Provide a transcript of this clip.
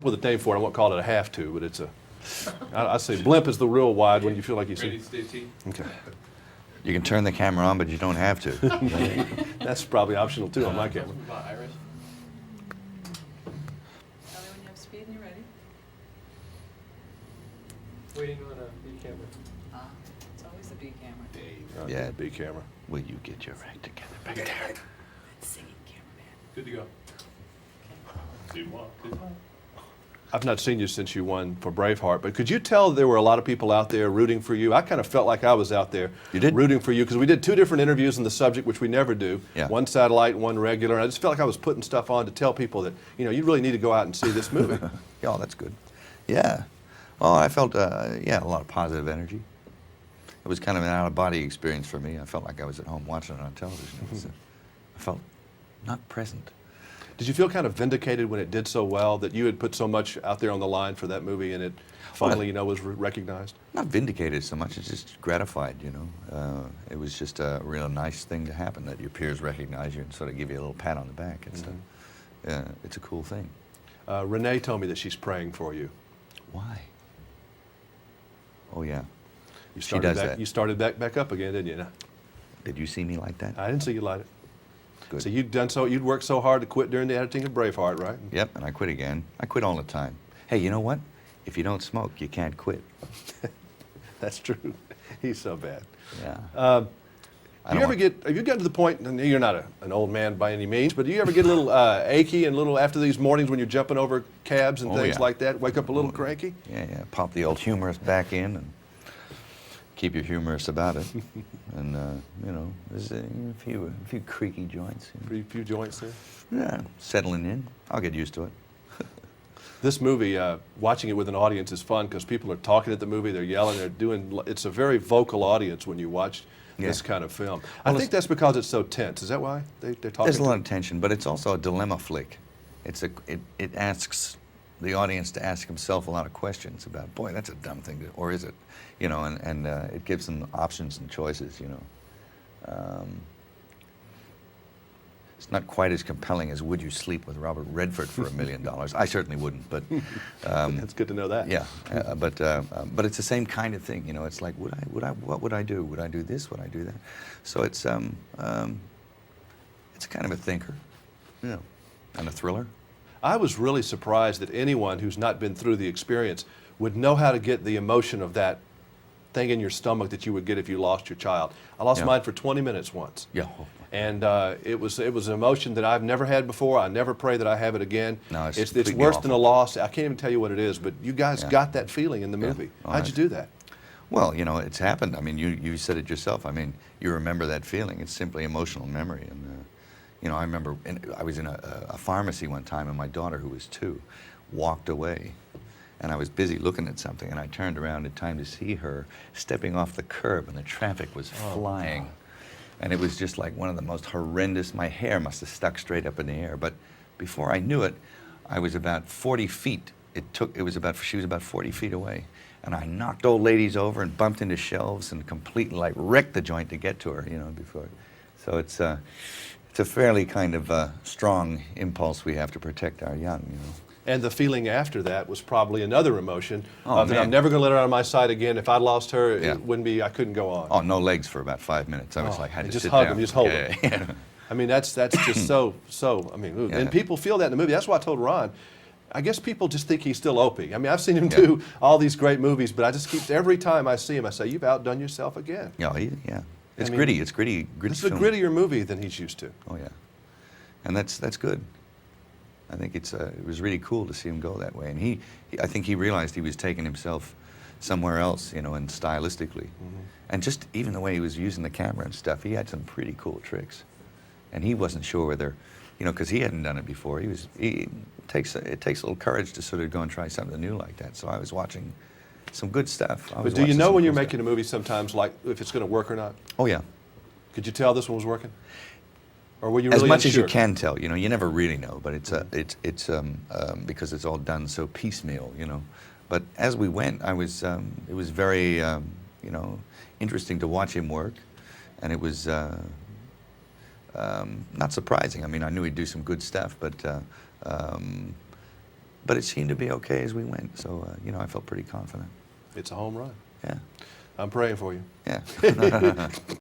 with a name for it. I won't call it a have to, but it's a. I say blimp is the real wide when you feel like you see. Ready, Steve T? Okay. You can turn the camera on, but you don't have to. That's probably optional too on my camera. Iris? Tell me when you have speed and you're ready. Waiting on a B camera. It's always the B camera. Okay, Yeah. B camera. Will you get your act together back there? That's singing cameraman. Good to go. Two more. I've not seen you since you won for Braveheart, but could you tell there were a lot of people out there rooting for you? I kind of felt like I was out there You did? rooting for you because we did 2 different interviews on the subject, which we never do. Yeah. One satellite and one regular. And I just felt like I was putting stuff on to tell people that, you really need to go out and see this movie. Oh, that's good. Yeah. Oh, I felt, yeah, a lot of positive energy. It was kind of an out-of-body experience for me. I felt like I was at home watching it on television. It was, I felt not present. Did you feel kind of vindicated when it did so well that you had put so much out there on the line for that movie and it finally, was recognized? Not vindicated so much, it's just gratified, It was just a real nice thing to happen, that your peers recognize you and sort of give you a little pat on the back and stuff. It's a cool thing. Renee told me that she's praying for you. Why? Oh, yeah. You She started does back, that. You started back up again, didn't you? Did you see me like that? I didn't see you light it. Good. So you'd worked so hard to quit during the editing of Braveheart, right? Yep, and I quit again. I quit all the time. Hey, you know what? If you don't smoke, you can't quit. That's true. He's so bad. Yeah. Have you gotten to the point, and you're not an old man by any means, but do you ever get a little achy and after these mornings when you're jumping over cabs and Oh, things yeah. like that, wake up a little cranky? Yeah. Pop the old humorous back in and keep your humorous about it. And, there's a few creaky joints. Few joints there. Yeah, settling in. I'll get used to it. This movie, watching it with an audience is fun because people are talking at the movie, they're yelling, it's a very vocal audience when you watch this kind of film. I think that's because it's so tense. Is that why they're talking? There's a lot of tension, but it's also a dilemma flick. It asks the audience to ask himself a lot of questions about, boy, that's a dumb thing, or is it? And it gives them options and choices, It's not quite as compelling as Would You Sleep with Robert Redford for $1 million? I certainly wouldn't, but... It's good to know that. Yeah, but it's the same kind of thing, It's like, what would I do? Would I do this? Would I do that? So it's kind of a thinker, and a thriller. I was really surprised that anyone who's not been through the experience would know how to get the emotion of that thing in your stomach that you would get if you lost your child. I lost mine for 20 minutes once. Yeah. And it was an emotion that I've never had before. I never pray that I have it again. No, it's it's completely worse awful. than a loss. I can't even tell you what it is, but you guys got that feeling in the movie. Oh, How'd you do that? Well, it's happened. I mean, you said it yourself. I mean, you remember that feeling. It's simply emotional memory. And, I remember I was in a pharmacy one time, and my daughter, who was 2, walked away. And I was busy looking at something, and I turned around in time to see her stepping off the curb, and the traffic was flying. God. And it was just like one of the most horrendous. My hair must have stuck straight up in the air. But before I knew it, I was about 40 feet. She was about 40 feet away. And I knocked old ladies over and bumped into shelves and completely wrecked the joint to get to her, before. So it's a fairly kind of strong impulse we have to protect our young, And the feeling after that was probably another emotion Oh, that man. I'm never going to let her out of my sight again. If I'd lost her, Yeah. I couldn't go on. Oh, no legs for about 5 minutes. I was like, had to just sit hug down. them, just hold Yeah, them. yeah. I mean, that's just so, I mean, ooh. Yeah. And people feel that in the movie. That's why I told Ron, I guess people just think he's still Opie. I mean, I've seen him do all these great movies, but I just every time I see him, I say, you've outdone yourself again. Yeah. It's I mean, gritty. It's gritty. It's a film. grittier movie than he's used to. Oh yeah, and that's good. I think it was really cool to see him go that way, and I think he realized he was taking himself somewhere else, and stylistically, and just even the way he was using the camera and stuff, he had some pretty cool tricks, and he wasn't sure whether, because he hadn't done it before. It takes a little courage to sort of go and try something new like that. So I was watching some good stuff. But do you know when you're making a movie sometimes, like if it's going to work or not? Oh yeah. Could you tell this one was working? Or were you really as much unsure? as you can tell, you never really know, but it's because it's all done so piecemeal, But as we went, it was very, interesting to watch him work, and it was not surprising. I mean, I knew he'd do some good stuff, but but it seemed to be okay as we went. So you know, I felt pretty confident. It's a home run. Yeah, I'm praying for you. yeah.